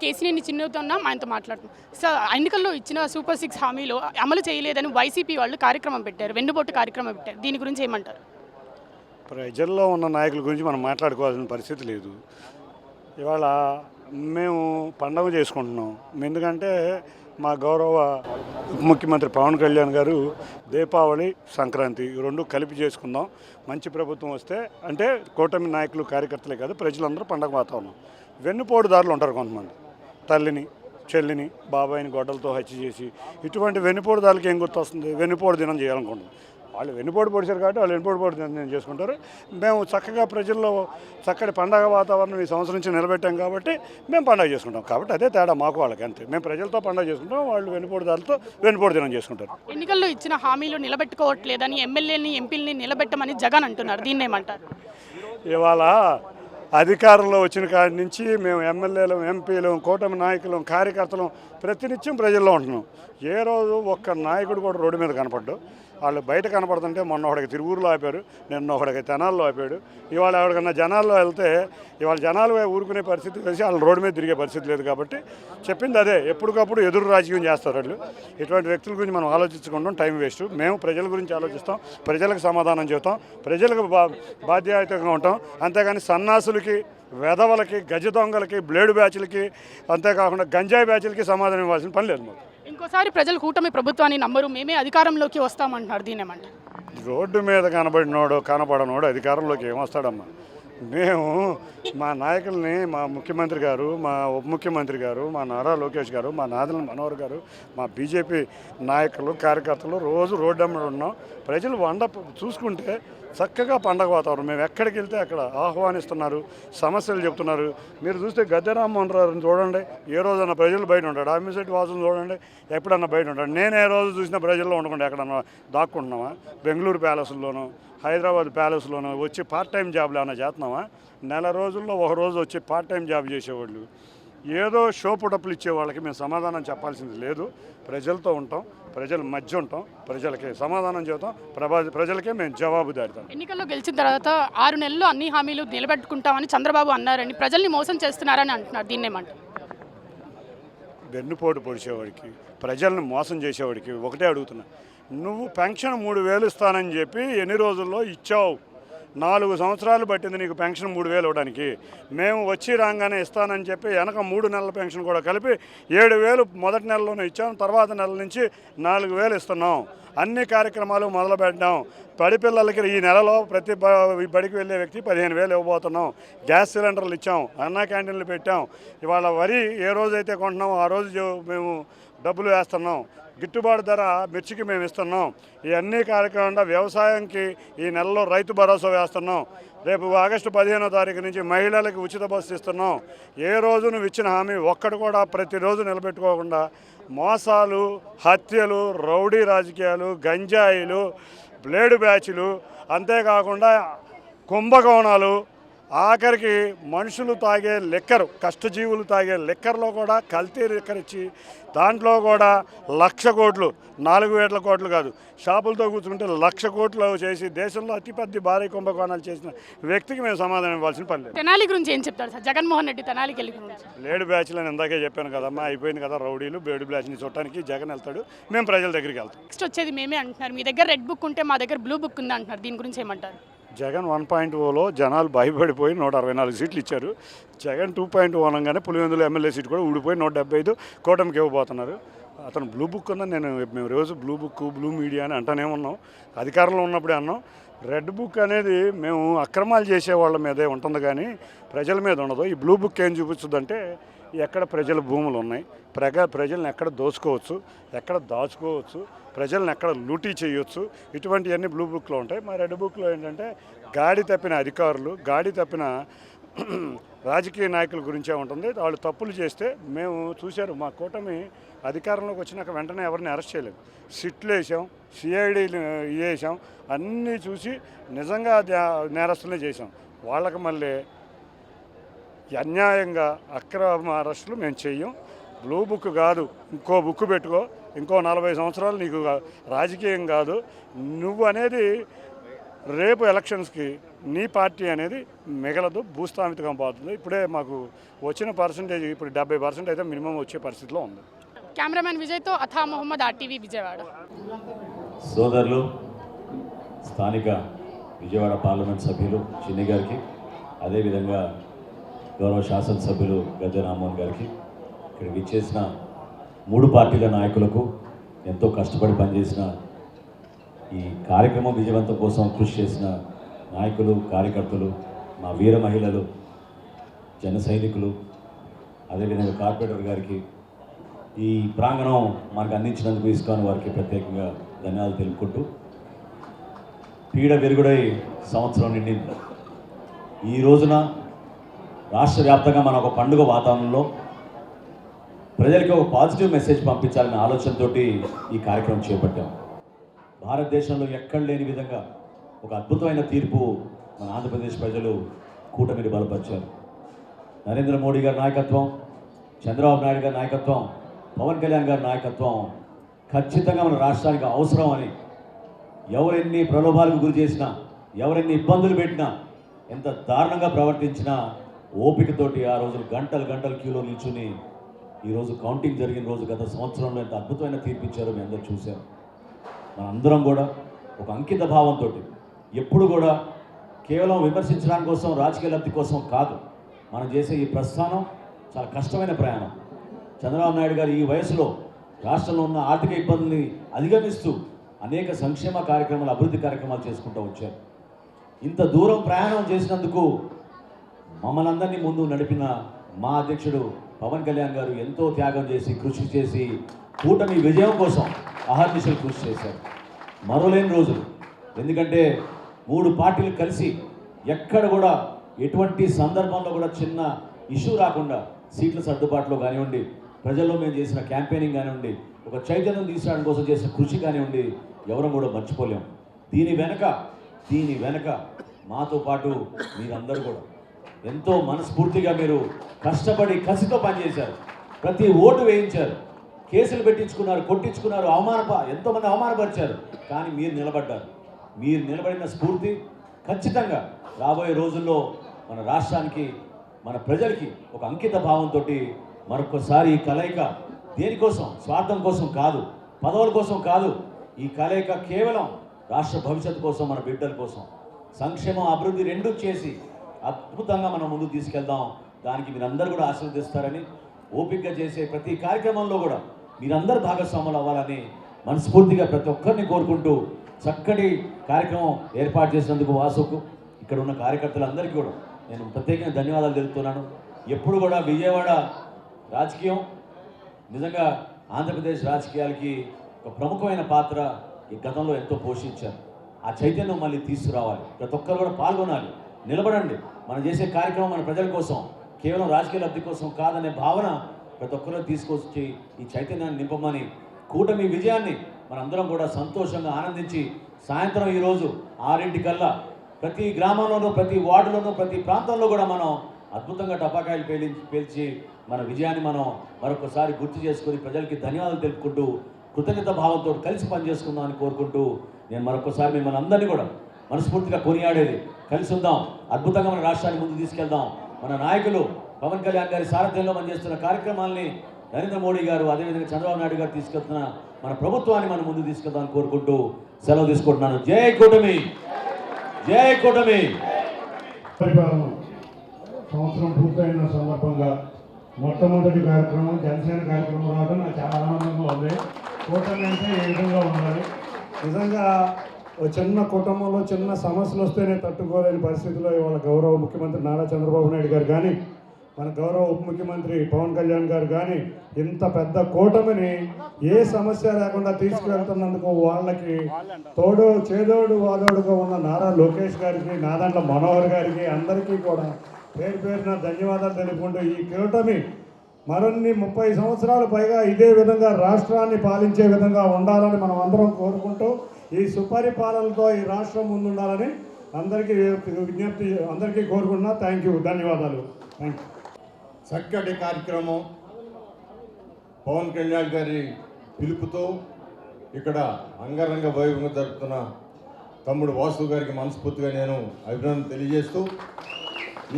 కేసీనేని చిన్నుతో ఉన్నాం, ఆయనతో మాట్లాడుతున్నాం. సార్, ఎన్నికల్లో ఇచ్చిన సూపర్ 6 హామీలు అమలు చేయలేదని వైసీపీ వాళ్ళు కార్యక్రమం పెట్టారు, వెన్నుపోటు కార్యక్రమం పెట్టారు. దీని గురించి ఏమంటారు? ప్రజల్లో ఉన్న నాయకుల గురించి మనం మాట్లాడుకోవాల్సిన పరిస్థితి లేదు. ఇవాళ మేము పండగ చేసుకుంటున్నాం. ఎందుకంటే మా గౌరవ ముఖ్యమంత్రి పవన్ కళ్యాణ్ గారు దీపావళి, సంక్రాంతి ఈ రెండు కలిపి చేసుకుందాం, మంచి ప్రభుత్వం వస్తే అంటే కూటమి నాయకులు కార్యకర్తలే కాదు ప్రజలందరూ పండగ వాతావరణం. వెన్నుపోటుదారులు ఉంటారు కొంతమంది, తల్లిని చెల్లిని బాబాయిని గొడ్డలతో హత్య చేసి ఇటువంటి వెన్నుపోటుదారులకి ఏం గుర్తొస్తుంది? వెన్నుపోటు దినం చేయాలనుకుంటున్నాం. వాళ్ళు వెన్నుపోటు పొడిచారు కాబట్టి వాళ్ళు వెన్నుపోటు దినం చేసుకుంటారు. మేము చక్కగా ప్రజల్లో చక్కటి పండగ వాతావరణం ఈ సంవత్సరం నుంచి నిలబెట్టాం కాబట్టి మేము పండగ చేసుకుంటాం. కాబట్టి అదే తేడా మాకు వాళ్ళకి, అంతే. మేము ప్రజలతో పండగ చేసుకుంటాం, వాళ్ళు వెన్నుపోటుదారులతో వెన్నుపోటు దినం చేసుకుంటారు. ఎన్నికల్లో ఇచ్చిన హామీలు నిలబెట్టుకోవట్లేదని ఎమ్మెల్యేని ఎంపీలని నిలబెట్టమని జగన్ అంటున్నారు. దీన్ని ఏమంటారు? ఇవాళ అధికారంలో వచ్చిన కాడి నుంచి మేము ఎమ్మెల్యేలు, ఎంపీలు, కూటమి నాయకులు, కార్యకర్తలు ప్రతినిత్యం ప్రజల్లో ఉంటున్నాం. ఏ రోజు ఒక్క నాయకుడు కూడా రోడ్డు మీద కనపడ్డు. వాళ్ళు బయట కనపడుతుంటే మొన్న ఒకడికి తిరువూరులో ఆపారు, నిన్న ఒకడికి తెనాల్లో ఆపాడు. ఇవాళ ఎవరికన్నా జనాల్లో వెళ్తే ఇవాళ జనాలు ఊరుకునే పరిస్థితి కలిసి వాళ్ళు రోడ్డు మీద తిరిగే పరిస్థితి లేదు. కాబట్టి చెప్పింది అదే, ఎప్పటికప్పుడు ఎదురు రాజకీయం చేస్తారు వాళ్ళు. ఇటువంటి వ్యక్తుల గురించి మనం ఆలోచించుకుంటాం, టైం వేస్ట్. మేము ప్రజల గురించి ఆలోచిస్తాం, ప్రజలకు సమాధానం చెబుతాం, ప్రజలకు బాధ్యతగా ఉంటాం. అంతేగాని సన్నాసులకి, వెధవలకి, గజ దొంగలకి, బ్లేడు బ్యాచ్లకి, అంతేకాకుండా గంజాయి బ్యాచ్లకి సమాధానం ఇవ్వాల్సిన పని లేదు మాకు. ఇంకోసారి ప్రజలు కూటమి ప్రభుత్వాన్ని నమ్మరు, మేమే అధికారంలోకి వస్తామంటున్నారు. దీని ఏమంటారు? రోడ్డు మీద కనబడినోడు కనపడనోడు అధికారంలోకి ఏమొస్తాడమ్మా? మేము మా నాయకుల్ని, మా ముఖ్యమంత్రి గారు, మా ఉప ముఖ్యమంత్రి గారు, మా నారా లోకేష్ గారు, మా నాదల మనోహర్ గారు, మా బీజేపీ నాయకులు, కార్యకర్తలు రోజు రోడ్డు అమ్మడి ఉన్నాం. ప్రజలు చూసుకుంటే చక్కగా పండగ వాతావరణం. మేము ఎక్కడికి వెళ్తే అక్కడ ఆహ్వానిస్తున్నారు, సమస్యలు చెప్తున్నారు. మీరు చూస్తే గద్దె రామ్మోహన్ రావుని చూడండి, ఏ రోజన్నా ప్రజలు బయట ఉంటాడు. అమ్మిశెట్టి వాసుని చూడండి, ఎప్పుడన్నా బయట ఉంటాడు. నేను ఏ రోజు చూసినా ప్రజల్లో ఉండకుండా ఎక్కడన్నా దాక్కుంటున్నామా? బెంగళూరు ప్యాలెస్లోనూ, హైదరాబాద్ ప్యాలెస్లోనూ వచ్చి పార్ట్ టైం జాబ్లు ఏమైనా చేస్తున్నామా? నెల రోజుల్లో ఒక రోజు వచ్చి పార్ట్ టైం జాబ్ చేసేవాళ్ళు, ఏదో షో పుటప్పులు ఇచ్చే వాళ్ళకి మేము సమాధానం చెప్పాల్సింది లేదు. ప్రజలతో ఉంటాం, ప్రజల మధ్య ఉంటాం, ప్రజలకి సమాధానం చెబుతాం, ప్రజలకే మేము జవాబు దాడతాం. ఎన్నికల్లో గెలిచిన తర్వాత 6 నెలల్లో అన్ని హామీలు నిలబెట్టుకుంటామని చంద్రబాబు అన్నారని ప్రజల్ని మోసం చేస్తున్నారని అంటున్నారు. దీన్ని ఏమంటారు? వెన్నుపోటు పొడిచేవాడికి, ప్రజల్ని మోసం చేసేవాడికి ఒకటే అడుగుతున్నా, నువ్వు పెన్షన్ 3000 ఇస్తానని చెప్పి ఎన్ని రోజుల్లో ఇచ్చావు? 4 సంవత్సరాలు పట్టింది నీకు పెన్షన్ 3000 ఇవ్వడానికి. మేము వచ్చి రాగానే ఇస్తానని చెప్పి వెనక 3 నెలల పెన్షన్ కూడా కలిపి 7000 మొదటి నెలలోనే ఇచ్చాం. తర్వాత నెల నుంచి 4000 ఇస్తున్నాం. అన్ని కార్యక్రమాలు మొదలు పెట్టాం. బడి పిల్లలకి ఈ నెలలో ప్రతి బడికి వెళ్ళే వ్యక్తి 15,000 ఇవ్వబోతున్నాం. గ్యాస్ సిలిండర్లు ఇచ్చాం, అన్నా క్యాంటీన్లు పెట్టాం. ఇవాళ వరి ఏ రోజైతే కొంటున్నామో ఆ రోజు మేము డబ్బులు వేస్తున్నాం. గిట్టుబాటు ధర మిర్చికి మేము ఇస్తున్నాం. ఇవన్నీ కార్యక్రమంగా వ్యవసాయానికి ఈ నెలలో రైతు భరోసా వేస్తున్నాం. రేపు ఆగస్టు 15వ తారీఖు నుంచి మహిళలకు ఉచిత బస్సు ఇస్తున్నాం. ఏ రోజు నువ్వు ఇచ్చిన హామీ ఒక్కడు కూడా ప్రతిరోజు నిలబెట్టుకోకుండా మోసాలు, హత్యలు, రౌడీ రాజకీయాలు, గంజాయిలు, బ్లేడు బ్యాచ్లు, అంతేకాకుండా కుంభకోణాలు, ఆఖరికి మనుషులు తాగే లిక్కరు, కష్టజీవులు తాగే లిక్కర్లో కూడా కల్తీ లిక్కర్ ఇచ్చి దాంట్లో కూడా 1,00,000 కోట్లు, 4,000 కోట్లు కాదు, షాపులతో కూర్చుంటే 1,00,000 కోట్లు చేసి దేశంలో అతిపెద్ద భారీ కుంభకోణాలు చేసిన వ్యక్తికి మేము సమాధానం ఇవ్వాల్సిన పని లేదు. తెనాలి గురించి ఏం చెప్తారు సార్? జగన్మోహన్ రెడ్డి తెనాలికి వెళ్ళి గురించి బ్లేడు బ్యాచ్లు అని ఇందాకే చెప్పాను కదమ్మా, అయిపోయింది కదా. రౌడీలు బ్లేడు బ్యాచ్ని చూడటానికి జగన్ వెళ్తాడు, మేము ప్రజల దగ్గరికి వెళ్తాం. నెక్స్ట్ వచ్చేది మేమే అంటున్నారు. మీ దగ్గర రెడ్ బుక్ ఉంటే మా దగ్గర బ్లూ బుక్ ఉంది అంటున్నారు. దీని గురించి ఏమంటారు? జగన్ 1.0లో జనాలు భయపడిపోయి 164 సీట్లు ఇచ్చారు. జగన్ 2.0 అనగానే పులివెందుల ఎమ్మెల్యే సీట్ కూడా ఊడిపోయి 175 కూటమికి ఇవ్వబోతున్నారు. అతను బ్లూ బుక్ ఉందని మేము రోజు బ్లూ బుక్, బ్లూ మీడియా అని అంటూనే ఉన్నాం. అధికారంలో ఉన్నప్పుడే అన్నాం. రెడ్ బుక్ అనేది మేము అక్రమాలు చేసే వాళ్ళ మీదే ఉంటుంది కానీ ప్రజల మీద ఉండదు. ఈ బ్లూ బుక్ ఏం చూపిస్తుందంటే ఎక్కడ ప్రజల భూములు ఉన్నాయి, ప్రజల్ని ఎక్కడ దోచుకోవచ్చు, ఎక్కడ దాచుకోవచ్చు, ప్రజల్ని ఎక్కడ లూటీ చేయొచ్చు, ఇటువంటివన్నీ బ్లూ బుక్లో ఉంటాయి. మా రెడ్ బుక్లో ఏంటంటే గాడి తప్పిన అధికారులు, గాడి తప్పిన రాజకీయ నాయకుల గురించే ఉంటుంది. వాళ్ళు తప్పులు చేస్తే మేము చూశారు. మా కూటమి అధికారంలోకి వచ్చినాక వెంటనే ఎవరిని అరెస్ట్ చేయలేదు. సిట్లు వేసాం, సిఐడీలు వేసాం, అన్నీ చూసి నిజంగా నేరస్తులే చేసాం. వాళ్ళకి మళ్ళీ అన్యాయంగా అక్రమ అరెస్టులు మేము చెయ్యం. బ్లూ బుక్ కాదు, ఇంకో బుక్ పెట్టుకో, ఇంకో 40 సంవత్సరాలు నీకు రాజకీయం కాదు. నువ్వు అనేది రేపు ఎలక్షన్స్కి నీ పార్టీ అనేది మిగలదు, భూస్థాపితం పోతుంది. ఇప్పుడే మాకు వచ్చిన పర్సంటేజ్ ఇప్పుడు 70% అయితే మినిమం వచ్చే పరిస్థితిలో ఉంది. కెమెరామెన్ విజయ్తో అథా మొహమ్మద్, RTV విజయవాడ. సోదరులు, స్థానిక విజయవాడ పార్లమెంట్ సభ్యులు చిన్ని గారికి, అదేవిధంగా గౌరవ శాసనసభ్యులు గద్దె రామ్మోహన్ గారికి, ఇక్కడికి ఇచ్చేసిన 3 పార్టీల నాయకులకు, ఎంతో కష్టపడి పనిచేసిన ఈ కార్యక్రమం విజయవంతం కోసం కృషి చేసిన నాయకులు, కార్యకర్తలు, మా వీర మహిళలు, జన సైనికులు, అదేవిధంగా కార్పొరేటర్ గారికి, ఈ ప్రాంగణం మనకు అందించినందుకు ఇస్కాన్ వారికి ప్రత్యేకంగా ధన్యవాదాలు తెలుపుకుంటూ, పీడ విరుగుడై సంవత్సరం నిండింది. ఈ రోజున రాష్ట్ర వ్యాప్తంగా మన ఒక పండుగ వాతావరణంలో ప్రజలకి ఒక పాజిటివ్ మెసేజ్ పంపించాలనే ఆలోచనతో ఈ కార్యక్రమం చేపట్టాం. భారతదేశంలో ఎక్కడ లేని విధంగా ఒక అద్భుతమైన తీర్పు మన ఆంధ్రప్రదేశ్ ప్రజలు కూటమిని బలపరిచారు. నరేంద్ర మోడీ గారి నాయకత్వం, చంద్రబాబు నాయుడు గారి నాయకత్వం, పవన్ కళ్యాణ్ గారి నాయకత్వం ఖచ్చితంగా మన రాష్ట్రానికి అవసరం అని, ఎవరెన్ని ప్రలోభాలకు గురి చేసినా, ఎవరెన్ని ఇబ్బందులు పెట్టినా, ఎంత దారుణంగా ప్రవర్తించినా ఓపికతోటి ఆ రోజు గంటలు గంటలు క్యూలో నిల్చుని ఈరోజు కౌంటింగ్ జరిగిన రోజు గత సంవత్సరంలో ఎంత అద్భుతమైన తీర్పు ఇచ్చారో మీ అందరూ చూశారు. మనందరం కూడా ఒక అంకిత భావంతో ఎప్పుడు కూడా కేవలం విమర్శించడానికి కోసం, రాజకీయ లబ్ధి కోసం కాదు, మనం చేసే ఈ ప్రస్థానం చాలా కష్టమైన ప్రయాణం. చంద్రబాబు నాయుడు గారు ఈ వయసులో రాష్ట్రంలో ఉన్న ఆర్థిక ఇబ్బందుల్ని అధిగమిస్తూ అనేక సంక్షేమ కార్యక్రమాలు, అభివృద్ధి కార్యక్రమాలు చేసుకుంటూ వచ్చారు. ఇంత దూరం ప్రయాణం చేసినందుకు మమ్మల్ని అందరినీ ముందు నడిపిన మా అధ్యక్షుడు పవన్ కళ్యాణ్ గారు ఎంతో త్యాగం చేసి, కృషి చేసి కూటమి విజయం కోసం అహర్నిశలు కృషి చేశారు. మరోలేని రోజులు. ఎందుకంటే 3 పార్టీలు కలిసి ఎక్కడ కూడా ఎటువంటి సందర్భంలో కూడా చిన్న ఇష్యూ రాకుండా సీట్ల సర్దుబాటులో కానివ్వండి, ప్రజల్లో మేము చేసిన క్యాంపెయినింగ్ కానివ్వండి, ఒక చైతన్యం తీసుకురావడం కోసం చేసిన కృషి కానివ్వండి, ఎవరం కూడా మర్చిపోలేం. దీని వెనక మాతో పాటు మీరందరూ కూడా ఎంతో మనస్ఫూర్తిగా మీరు కష్టపడి కసితో పనిచేశారు. ప్రతి ఓటు వేయించారు, కేసులు పెట్టించుకున్నారు, కొట్టించుకున్నారు, ఎంతోమంది అవమానపరిచారు. కానీ మీరు నిలబడ్డారు. మీరు నిలబడిన స్ఫూర్తి ఖచ్చితంగా రాబోయే రోజుల్లో మన రాష్ట్రానికి, మన ప్రజలకి ఒక అంకిత భావంతో మరొకసారి ఈ కలయిక దేనికోసం, స్వార్థం కోసం కాదు, పదవుల కోసం కాదు, ఈ కలయిక కేవలం రాష్ట్ర భవిష్యత్తు కోసం, మన బిడ్డల కోసం, సంక్షేమం అభివృద్ధి రెండూ చేసి అద్భుతంగా మనం ముందుకు తీసుకెళ్దాం. దానికి మీరందరూ కూడా ఆశీర్వదిస్తారని, ఓపికగా చేసే ప్రతి కార్యక్రమంలో కూడా మీరందరూ భాగస్వాములు అవ్వాలని మనస్ఫూర్తిగా ప్రతి ఒక్కరిని కోరుకుంటూ, చక్కటి కార్యక్రమం ఏర్పాటు చేసినందుకు వాసుకు, ఇక్కడ ఉన్న కార్యకర్తలందరికీ కూడా నేను ప్రత్యేకంగా ధన్యవాదాలు తెలుపుతున్నాను. ఎప్పుడు కూడా విజయవాడ రాజకీయం నిజంగా ఆంధ్రప్రదేశ్ రాజకీయాలకి ఒక ప్రముఖమైన పాత్ర ఈ గతంలో ఎంతో పోషించారు. ఆ చైతన్యం మళ్ళీ తీసుకురావాలి. ప్రతి ఒక్కరు కూడా పాల్గొనాలి, నిలబడండి. మనం చేసే కార్యక్రమం మన ప్రజల కోసం, కేవలం రాజకీయ లబ్ధి కోసం కాదనే భావన ప్రతి ఒక్కరూ తీసుకొచ్చి ఈ చైతన్యాన్ని నింపమని, కూటమి విజయాన్ని మనందరం కూడా సంతోషంగా ఆనందించి, సాయంత్రం ఈరోజు 6 ప్రతి గ్రామంలోనూ, ప్రతి వార్డులోనూ, ప్రతి ప్రాంతంలో కూడా మనం అద్భుతంగా టపాకాయలు పేల్చి మన విజయాన్ని మనం మరొకసారి గుర్తు చేసుకొని ప్రజలకి ధన్యవాదాలు తెలుపుకుంటూ, కృతజ్ఞత భావంతో కలిసి పనిచేసుకుందామని కోరుకుంటూ, నేను మరొకసారి మిమ్మల్ని అందరినీ కూడా మనస్ఫూర్తిగా కొనియాడేది, కలిసి ఉందాం, అద్భుతంగా మన రాష్ట్రాన్ని ముందు తీసుకెళ్దాం. మన నాయకులు పవన్ కళ్యాణ్ గారి సారథ్యంలో మనం చేస్తున్న కార్యక్రమాల్ని నరేంద్ర మోడీ గారు, అదేవిధంగా చంద్రబాబు నాయుడు గారు తీసుకెళ్తున్న మన ప్రభుత్వాన్ని మనం ముందు తీసుకెళ్దామని కోరుకుంటూ సెలవు తీసుకుంటున్నాను. జై కూటమి, జై కూటమి. పరిపాలన సంవత్సరం పూర్తయిన సందర్భంగా మొట్టమొదటి కార్యక్రమం జనసేన కార్యక్రమం రావడం నాకు చాలా ఆనందంగా ఉంది. కూటమి అంటే ఏ విధంగా ఉండాలి, నిజంగా ఒక చిన్న కుటుంబంలో చిన్న సమస్యలు వస్తేనే తట్టుకోలేని పరిస్థితిలో ఇవాళ గౌరవ ముఖ్యమంత్రి నారా చంద్రబాబు నాయుడు గారు కానీ, మన గౌరవ ఉప ముఖ్యమంత్రి పవన్ కళ్యాణ్ గారు కానీ ఇంత పెద్ద కూటమిని ఏ సమస్య లేకుండా తీసుకువెళ్తున్నందుకు వాళ్ళకి తోడు చేదోడు వాదోడుగా ఉన్న నారా లోకేష్ గారికి, నాదండ్ల మనోహర్ గారికి అందరికీ కూడా పేరు పేరున ధన్యవాదాలు తెలుపుకుంటూ, ఈ కూటమి మరిన్ని 30 సంవత్సరాలు పైగా ఇదే విధంగా రాష్ట్రాన్ని పాలించే విధంగా ఉండాలని మనం అందరం కోరుకుంటూ, ఈ సుపరిపాలనతో ఈ రాష్ట్రం ముందుండాలని అందరికీ విజ్ఞప్తి, అందరికీ కోరుకుంటున్నా. థ్యాంక్ యూ, ధన్యవాదాలు. Thank you. చక్కటి కార్యక్రమం పవన్ కళ్యాణ్ గారి పిలుపుతో ఇక్కడ అంగరంగ వైభవంగా జరుపుతున్న తమ్ముడు వాసు గారికి మనస్ఫూర్తిగా నేను అభినందన తెలియజేస్తూ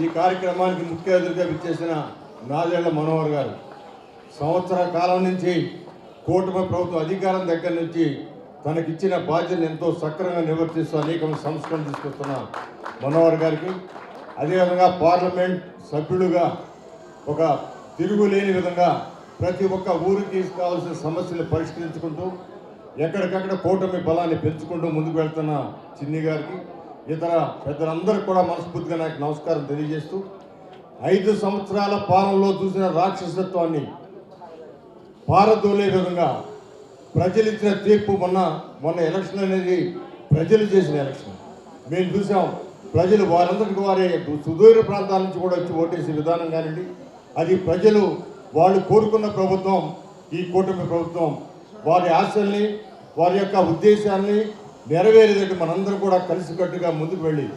ఈ కార్యక్రమానికి ముఖ్య అతిథిగా విచ్చేసిన నాదెళ్ల మనోహర్ గారు సంవత్సర కాలం నుంచి కూటమి ప్రభుత్వం అధికారం దగ్గర నుంచి తనకిచ్చిన బాధ్యతను ఎంతో సక్రమంగా నిర్వర్తిస్తూ అనేక సంస్కరణలు తీసుకొస్తున్న మనోహర్ గారికి, అదేవిధంగా పార్లమెంట్ సభ్యుడుగా ఒక తిరుగులేని విధంగా ప్రతి ఒక్క ఊరికి కావాల్సిన సమస్యలు పరిష్కరించుకుంటూ ఎక్కడికక్కడ కూటమి బలాన్ని పెంచుకుంటూ ముందుకు వెళ్తున్న చిన్ని గారికి, ఇతర పెద్దలందరికీ కూడా మనస్ఫూర్తిగా నాకు నమస్కారం తెలియజేస్తూ 5 సంవత్సరాల పాలనలో చూసిన రాక్షసత్వాన్ని పారదోలే విధంగా ప్రజలు ఇచ్చిన తీర్పు మొన్న ఎలక్షన్ అనేది ప్రజలు చేసిన ఎలక్షన్ మేము చూసాం. ప్రజలు వారందరికీ వారే సుదూర ప్రాంతాల నుంచి కూడా వచ్చి ఓటేసే విధానం కానివ్వండి, అది ప్రజలు వాళ్ళు కోరుకున్న ప్రభుత్వం ఈ కూటమి ప్రభుత్వం. వారి ఆశల్ని వారి యొక్క ఉద్దేశాన్ని నెరవేరేటట్టు మనందరం కూడా కలిసికట్టుగా ముందుకు వెళ్ళి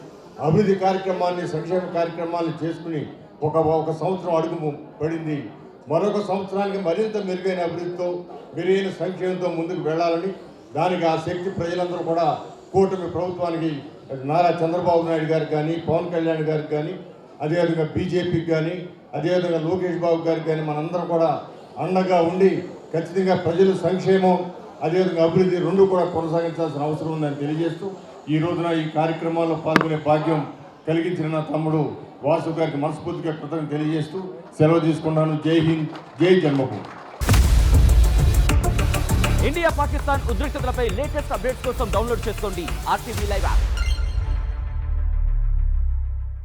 అభివృద్ధి కార్యక్రమాన్ని సంక్షేమ కార్యక్రమాన్ని చేసుకుని ఒక సంవత్సరం అడుగు పడింది. మరొక సంవత్సరానికి మరింత మెరుగైన అభివృద్ధితో మెరుగైన సంక్షేమంతో ముందుకు వెళ్ళాలని, దానికి ఆ శక్తి ప్రజలందరూ కూడా కూటమి ప్రభుత్వానికి నారా చంద్రబాబు నాయుడు గారికి కానీ, పవన్ కళ్యాణ్ గారికి కానీ, అదేవిధంగా బీజేపీకి కానీ, అదేవిధంగా లోకేష్ బాబు గారికి కానీ మనందరం కూడా అండగా ఉండి ఖచ్చితంగా ప్రజల సంక్షేమం అదేవిధంగా అభివృద్ధి రెండు కూడా కొనసాగించాల్సిన అవసరం ఉందని తెలియజేస్తూ ఈ రోజున ఈ కార్యక్రమాల్లో పాల్గొనే భాగ్యం కలిగించిన నా తమ్ముడు వాసు గారికి మనస్ఫూర్తిగా కృతజ్ఞతలు తెలియజేస్తూ సెలవు తీసుకున్నాను. జై హింద్, జై జన్మభూమి. ఇండియా పాకిస్తాన్ ఉద్రిక్తతలపై లేటెస్ట్ అప్డేట్స్ కోసం డౌన్లోడ్ చేసుకోండి RTV లైవ్ యాప్.